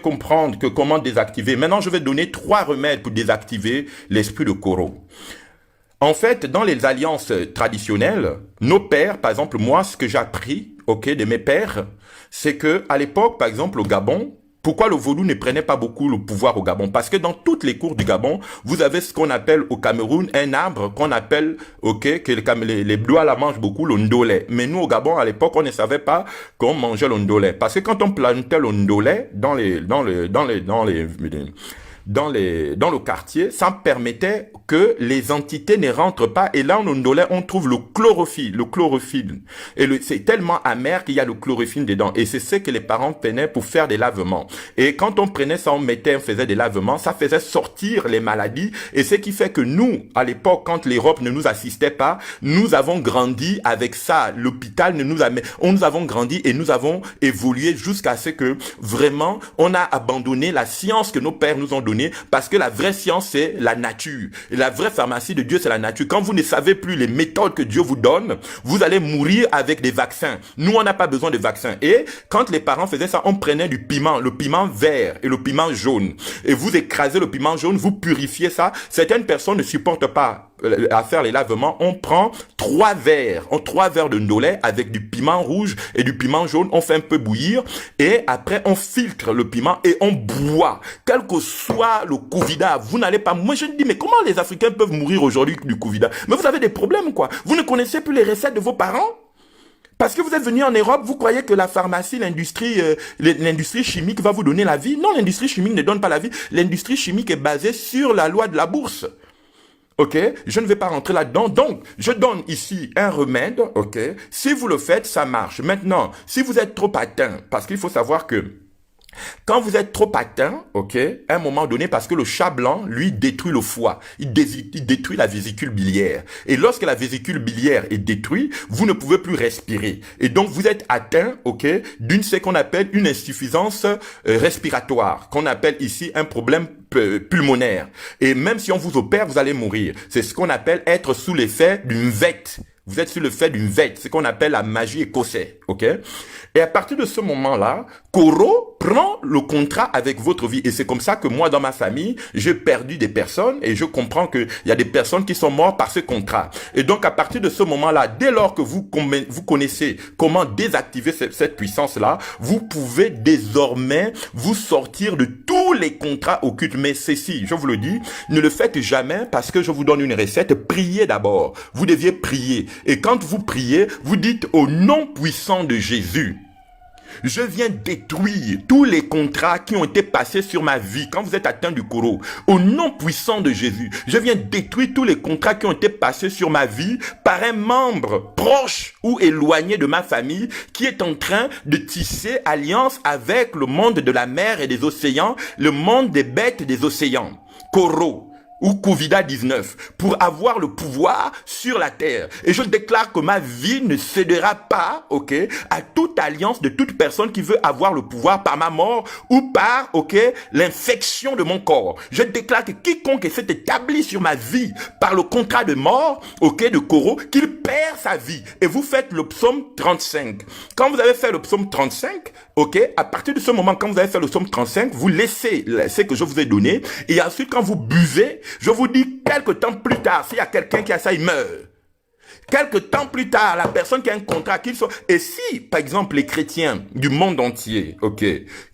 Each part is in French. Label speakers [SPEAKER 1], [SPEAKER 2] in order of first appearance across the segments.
[SPEAKER 1] comprendre que comment désactiver. Maintenant, je vais donner 3 remèdes pour désactiver l'esprit de Koro. En fait, dans les alliances traditionnelles, nos pères, par exemple, moi, ce que j'ai appris, ok, de mes pères, c'est que à l'époque, par exemple, au Gabon, pourquoi le vaudou ne prenait pas beaucoup le pouvoir au Gabon? Parce que dans toutes les cours du Gabon, vous avez ce qu'on appelle au Cameroun un arbre qu'on appelle, ok, que les Douala mangent beaucoup, le ndolé. Mais nous, au Gabon, à l'époque, on ne savait pas qu'on mangeait le ndolé. Parce que quand on plantait le ndolé dans le quartier, ça permettait que les entités ne rentrent pas. Et là, en ondolait, on trouve le chlorophylle. Et c'est tellement amer qu'il y a le chlorophylle dedans. Et c'est ce que les parents prenaient pour faire des lavements. Et quand on prenait ça, on faisait des lavements, ça faisait sortir les maladies. Et ce qui fait que nous, à l'époque, quand l'Europe ne nous assistait pas, nous avons grandi avec ça. L'hôpital nous avons grandi et nous avons évolué jusqu'à ce que vraiment, on a abandonné la science que nos pères nous ont donnée. Parce que la vraie science, c'est la nature. Et la vraie pharmacie de Dieu, c'est la nature. Quand vous ne savez plus les méthodes que Dieu vous donne, vous allez mourir avec des vaccins. Nous, on n'a pas besoin de vaccins. Et quand les parents faisaient ça, on prenait du piment, le piment vert et le piment jaune. Et vous écrasez le piment jaune, vous purifiez ça. Certaines personnes ne supportent pas à faire les lavements. On prend 3 verres de ndolé avec du piment rouge et du piment jaune. On fait un peu bouillir et après on filtre le piment et on boit. Quel que soit le Covid-19, vous n'allez pas... Moi je me dis, mais comment les Africains peuvent mourir aujourd'hui du Covid-19? Mais vous avez des problèmes quoi. Vous ne connaissez plus les recettes de vos parents? Parce que vous êtes venu en Europe, vous croyez que la pharmacie, l'industrie chimique va vous donner la vie? Non, l'industrie chimique ne donne pas la vie. L'industrie chimique est basée sur la loi de la bourse. Ok, je ne vais pas rentrer là-dedans. Donc, je donne ici un remède. Ok, si vous le faites, ça marche. Maintenant, si vous êtes trop atteint, parce qu'il faut savoir que quand vous êtes trop atteint, ok, à un moment donné, parce que le chat blanc, lui, détruit le foie. Il détruit la vésicule biliaire. Et lorsque la vésicule biliaire est détruite, vous ne pouvez plus respirer. Et donc, vous êtes atteint, ok, d'une ce qu'on appelle une insuffisance respiratoire, qu'on appelle ici un problème pulmonaire. Et même si on vous opère, vous allez mourir. C'est ce qu'on appelle être sous l'effet d'une vette. Vous êtes sur le fait d'une vête, ce qu'on appelle la magie écossaise, ok? Et à partir de ce moment-là, Koro prend le contrat avec votre vie. Et c'est comme ça que moi, dans ma famille, j'ai perdu des personnes et je comprends qu'il y a des personnes qui sont mortes par ce contrat. Et donc, à partir de ce moment-là, dès lors que vous connaissez comment désactiver cette puissance-là, vous pouvez désormais vous sortir de tous les contrats occultes. Mais ceci, je vous le dis, ne le faites jamais parce que je vous donne une recette. Priez d'abord. Vous deviez prier. Et quand vous priez, vous dites au nom puissant de Jésus, je viens détruire tous les contrats qui ont été passés sur ma vie quand vous êtes atteint du Koro. Au nom puissant de Jésus, je viens détruire tous les contrats qui ont été passés sur ma vie par un membre proche ou éloigné de ma famille qui est en train de tisser alliance avec le monde de la mer et des océans, le monde des bêtes des océans. Koro ou Covid-19 pour avoir le pouvoir sur la terre. Et je déclare que ma vie ne cédera pas, ok, à toute alliance de toute personne qui veut avoir le pouvoir par ma mort ou par, ok, l'infection de mon corps. Je déclare que quiconque s'est établi sur ma vie par le contrat de mort, ok, de Koro, qu'il perd sa vie. Et vous faites le psaume 35. Quand vous avez fait le psaume 35, ok, à partir de ce moment, quand vous avez fait le psaume 35, vous laissez ce que je vous ai donné. Et ensuite, quand vous buvez, je vous dis, quelque temps plus tard, s'il y a quelqu'un qui a ça, il meurt. Quelque temps plus tard, la personne qui a un contrat, qu'il soit... Et si, par exemple, les chrétiens du monde entier, ok,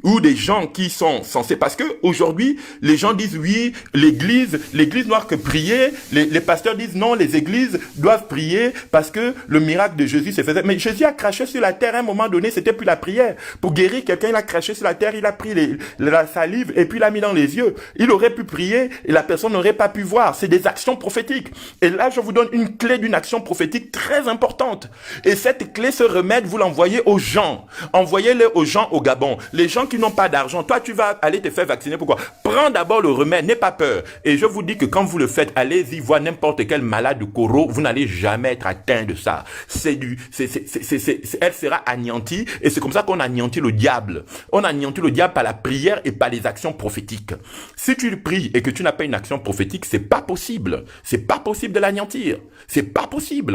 [SPEAKER 1] ou des gens qui sont censés... Parce que aujourd'hui, les gens disent, oui, l'église doit que prier. Les pasteurs disent, non, les églises doivent prier parce que le miracle de Jésus se faisait. Mais Jésus a craché sur la terre à un moment donné, c'était plus la prière. Pour guérir quelqu'un, il a craché sur la terre, il a pris la salive et puis il l'a mis dans les yeux. Il aurait pu prier et la personne n'aurait pas pu voir. C'est des actions prophétiques. Et là, je vous donne une clé d'une action prophétique très importante. Et cette clé, ce remède, vous l'envoyez aux gens. Envoyez-le aux gens au Gabon. Les gens qui n'ont pas d'argent, toi, tu vas aller te faire vacciner. Pourquoi? Prends d'abord le remède, n'aie pas peur. Et je vous dis que quand vous le faites, allez-y voir n'importe quel malade de Koro, vous n'allez jamais être atteint de ça. Elle sera anéantie. Et c'est comme ça qu'on anéantit le diable. On anéantit le diable par la prière et par les actions prophétiques. Si tu pries et que tu n'as pas une action prophétique, c'est pas possible. C'est pas possible de l'anéantir. C'est pas possible.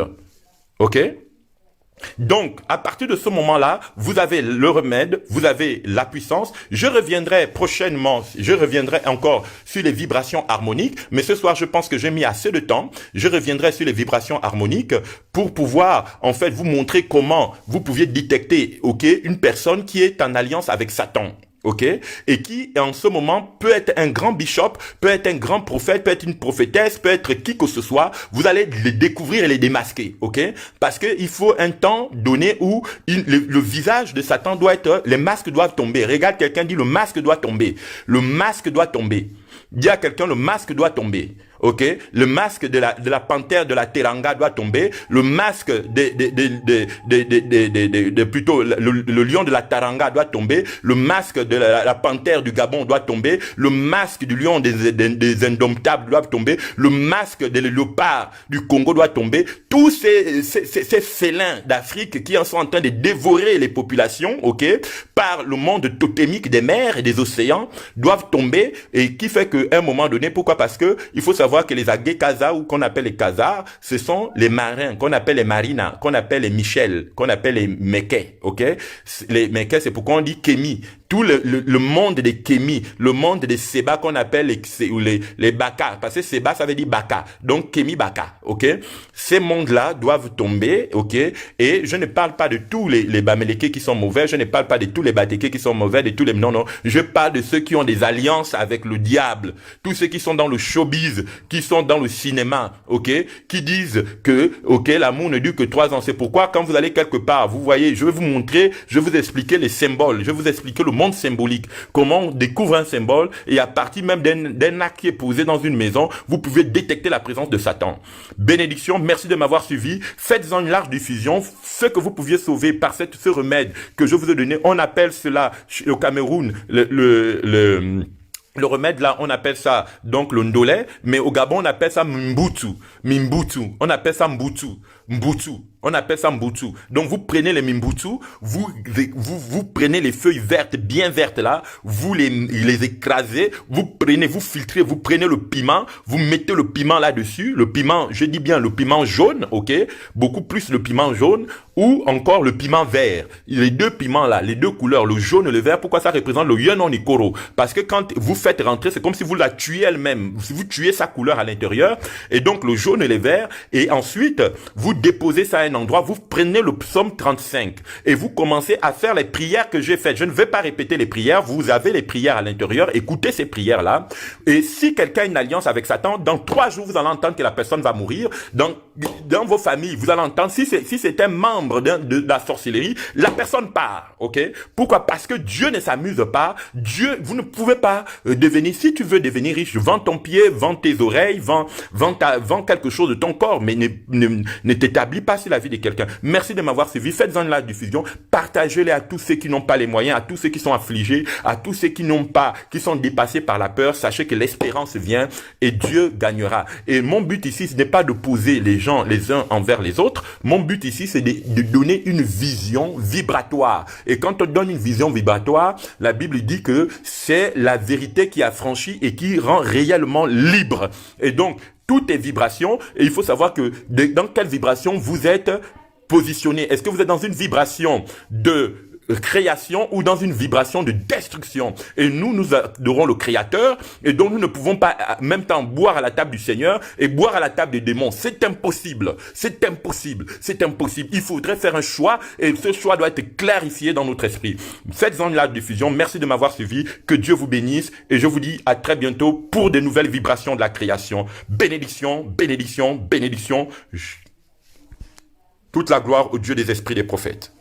[SPEAKER 1] Ok? Donc, à partir de ce moment-là, vous avez le remède, vous avez la puissance. Je reviendrai prochainement, je reviendrai encore sur les vibrations harmoniques, mais ce soir, je pense que j'ai mis assez de temps. Je reviendrai sur les vibrations harmoniques pour pouvoir, en fait, vous montrer comment vous pouviez détecter, ok, une personne qui est en alliance avec Satan. Ok, et qui en ce moment peut être un grand bishop, peut être un grand prophète, peut être une prophétesse, peut être qui que ce soit. Vous allez les découvrir et les démasquer, ok, parce que il faut un temps donné où le visage de Satan doit être, les masques doivent tomber. Regarde, quelqu'un dit le masque doit tomber, le masque doit tomber. Dis à quelqu'un le masque doit tomber. Ok, le masque de la panthère de la Teranga doit tomber, le masque plutôt le lion de la Taranga doit tomber, le masque de la panthère du Gabon doit tomber, le masque du lion des indomptables doit tomber, le masque des léopards du Congo doit tomber. Tous ces félins d'Afrique qui en sont en train de dévorer les populations, ok, par le monde totémique des mers et des océans doivent tomber, et qui fait qu'à un moment donné, pourquoi? Parce que il faut savoir que les Agé-Kaza, ou qu'on appelle les Khazars, ce sont les marins, qu'on appelle les Marinas, qu'on appelle les Michel, qu'on appelle les Mekè, ok? Les Mekè, c'est pourquoi on dit Kémi. Tout le monde des Kémi, le monde des Seba qu'on appelle les Baka, parce que Seba, ça veut dire Baka, donc Kémi Baka, ok? Ces mondes-là doivent tomber, ok? Et je ne parle pas de tous les Bamileke qui sont mauvais, je ne parle pas de tous les Bateke qui sont mauvais, de tous les... Non, je parle de ceux qui ont des alliances avec le diable, tous ceux qui sont dans le showbiz, qui sont dans le cinéma, ok, qui disent que, ok, l'amour ne dure que 3 ans. C'est pourquoi quand vous allez quelque part, vous voyez, je vais vous montrer, je vais vous expliquer les symboles, je vais vous expliquer le monde symbolique, comment on découvre un symbole, et à partir même d'un acte qui est posé dans une maison, vous pouvez détecter la présence de Satan. Bénédiction, merci de m'avoir suivi, faites-en une large diffusion, ce que vous pouviez sauver par ce remède que je vous ai donné, on appelle cela au Cameroun, le remède là, on appelle ça donc le ndolé, mais au Gabon on appelle ça mbutu, on appelle ça mbutu. On appelle ça mbutu. Donc vous prenez les mbutu, vous prenez les feuilles vertes, bien vertes là, vous les écrasez, vous filtrez, vous prenez le piment, vous mettez le piment là-dessus, le piment, je dis bien le piment jaune, ok, beaucoup plus le piment jaune, ou encore le piment vert. Les deux piments là, les deux couleurs, le jaune et le vert, pourquoi ça représente le yonon ikoro? Parce que quand vous faites rentrer, c'est comme si vous la tuez elle-même, si vous tuez sa couleur à l'intérieur, et donc le jaune et le vert, et ensuite, vous déposez ça à un endroit, vous prenez le psaume 35, et vous commencez à faire les prières que j'ai faites. Je ne vais pas répéter les prières, vous avez les prières à l'intérieur, écoutez ces prières-là, et si quelqu'un a une alliance avec Satan, dans 3 jours, vous allez entendre que la personne va mourir, dans vos familles, vous allez entendre, si c'est un membre de la sorcellerie, la personne part, ok? Pourquoi? Parce que Dieu ne s'amuse pas, vous ne pouvez pas devenir, si tu veux devenir riche, vends ton pied, vends tes oreilles, vends quelque chose de ton corps, mais ne t'établis pas sur la vie de quelqu'un. Merci de m'avoir suivi, faites-en la diffusion, partagez-les à tous ceux qui n'ont pas les moyens, à tous ceux qui sont affligés, à tous ceux qui sont dépassés par la peur. Sachez que l'espérance vient et Dieu gagnera. Et mon but ici, ce n'est pas de poser les gens les uns envers les autres. Mon but ici, c'est de donner une vision vibratoire. Et quand on donne une vision vibratoire, la Bible dit que c'est la vérité qui affranchit et qui rend réellement libre. Et donc, tout est vibration, et il faut savoir que dans quelle vibration vous êtes positionné. Est-ce que vous êtes dans une vibration de création ou dans une vibration de destruction? Et nous adorons le Créateur, et donc nous ne pouvons pas en même temps boire à la table du Seigneur et boire à la table des démons. C'est impossible. Il faudrait faire un choix, et ce choix doit être clarifié dans notre esprit. Faites-en la diffusion. Merci de m'avoir suivi. Que Dieu vous bénisse, et je vous dis à très bientôt pour de nouvelles vibrations de la création. Bénédiction, bénédiction, bénédiction. Toute la gloire au Dieu des esprits des prophètes.